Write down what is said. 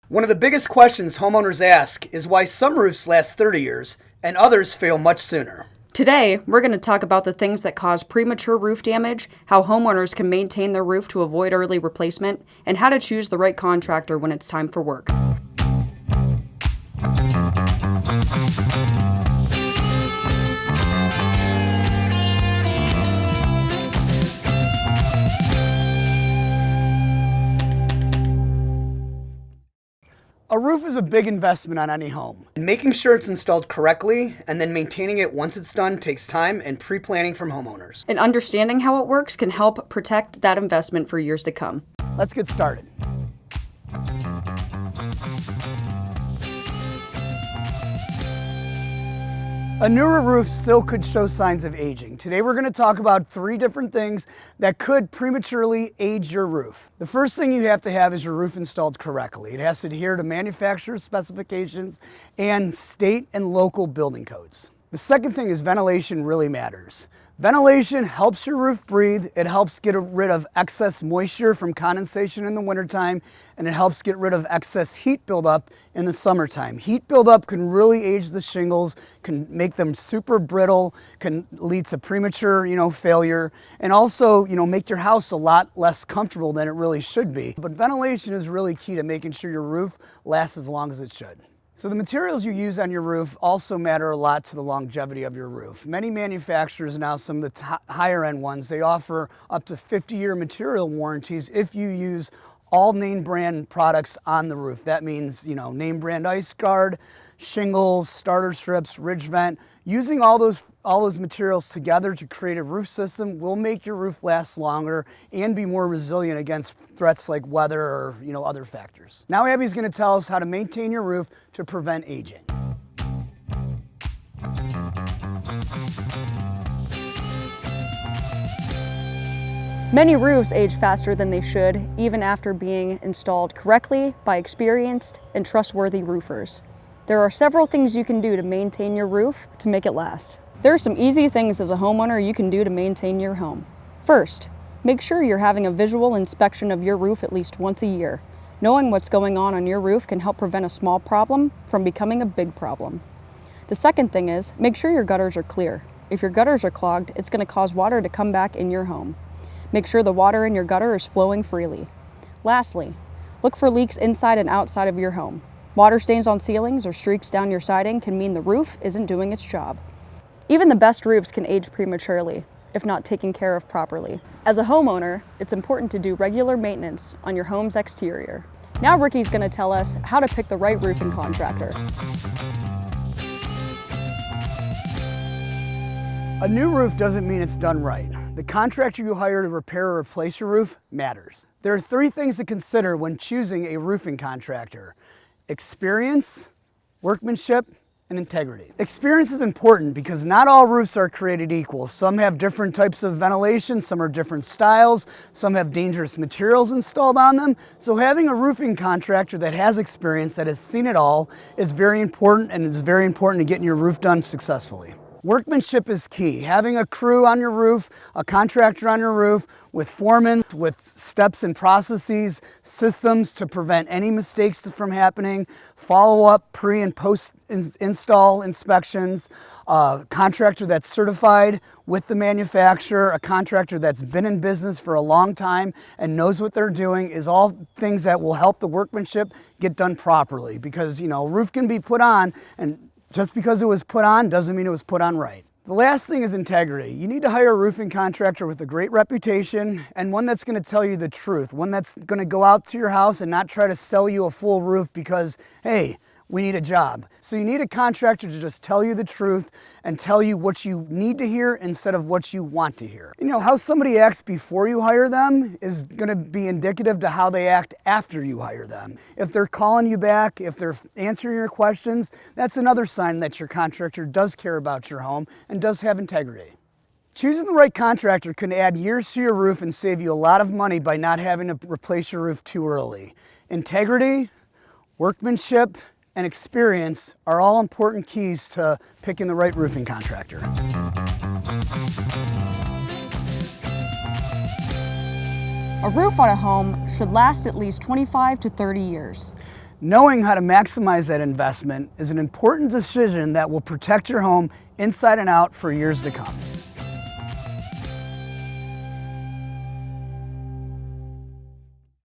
One of the biggest questions homeowners ask is why some roofs last 30 years and others fail much sooner. Today, we're going to talk about the things that cause premature roof damage, how homeowners can maintain their roof to avoid early replacement, and how to choose the right contractor when it's time for work. A roof is a big investment on any home. And making sure it's installed correctly and then maintaining it once it's done takes time and pre-planning from homeowners. And understanding how it works can help protect that investment for years to come. Let's get started. A newer roof still could show signs of aging. Today we're going to talk about 3 different things that could prematurely age your roof. The first thing you have to have is your roof installed correctly. It has to adhere to manufacturer's specifications and state and local building codes. The second thing is ventilation really matters. Ventilation helps your roof breathe, it helps get rid of excess moisture from condensation in the wintertime, and it helps get rid of excess heat buildup in the summertime. Heat buildup can really age the shingles, can make them super brittle, can lead to premature, failure, and also, make your house a lot less comfortable than it really should be. But ventilation is really key to making sure your roof lasts as long as it should. So the materials you use on your roof also matter a lot to the longevity of your roof. Many manufacturers now, some of the higher end ones, they offer up to 50-year material warranties if you use all name brand products on the roof. That means, name brand ice guard, shingles, starter strips, ridge vent. Using all those materials together to create a roof system will make your roof last longer and be more resilient against threats like weather or other factors. Now Abby's going to tell us how to maintain your roof to prevent aging. Many roofs age faster than they should, even after being installed correctly by experienced and trustworthy roofers. There are several things you can do to maintain your roof to make it last. There are some easy things as a homeowner you can do to maintain your home. First, make sure you're having a visual inspection of your roof at least once a year. Knowing what's going on your roof can help prevent a small problem from becoming a big problem. The second thing is, make sure your gutters are clear. If your gutters are clogged, it's going to cause water to come back in your home. Make sure the water in your gutter is flowing freely. Lastly, look for leaks inside and outside of your home. Water stains on ceilings or streaks down your siding can mean the roof isn't doing its job. Even the best roofs can age prematurely if not taken care of properly. As a homeowner, it's important to do regular maintenance on your home's exterior. Now Ricky's going to tell us how to pick the right roofing contractor. A new roof doesn't mean it's done right. The contractor you hire to repair or replace your roof matters. There are 3 things to consider when choosing a roofing contractor: experience, workmanship, and integrity. Experience is important because not all roofs are created equal. Some have different types of ventilation, some are different styles, some have dangerous materials installed on them. So having a roofing contractor that has experience, that has seen it all, is very important, and it's very important to getting your roof done successfully. Workmanship is key. Having a crew on your roof, a contractor on your roof, with foremen, with steps and processes, systems to prevent any mistakes from happening, follow-up pre and post install inspections, a contractor that's certified with the manufacturer, a contractor that's been in business for a long time and knows what they're doing, is all things that will help the workmanship get done properly. Because, a roof can be put on, and just because it was put on doesn't mean it was put on right. The last thing is integrity. You need to hire a roofing contractor with a great reputation and one that's going to tell you the truth, one that's going to go out to your house and not try to sell you a full roof because, hey, we need a job. So you need a contractor to just tell you the truth and tell you what you need to hear instead of what you want to hear. How somebody acts before you hire them is going to be indicative to how they act after you hire them. If they're calling you back, if they're answering your questions, that's another sign that your contractor does care about your home and does have integrity. Choosing the right contractor can add years to your roof and save you a lot of money by not having to replace your roof too early. Integrity, workmanship, and experience are all important keys to picking the right roofing contractor. A roof on a home should last at least 25 to 30 years. Knowing how to maximize that investment is an important decision that will protect your home inside and out for years to come.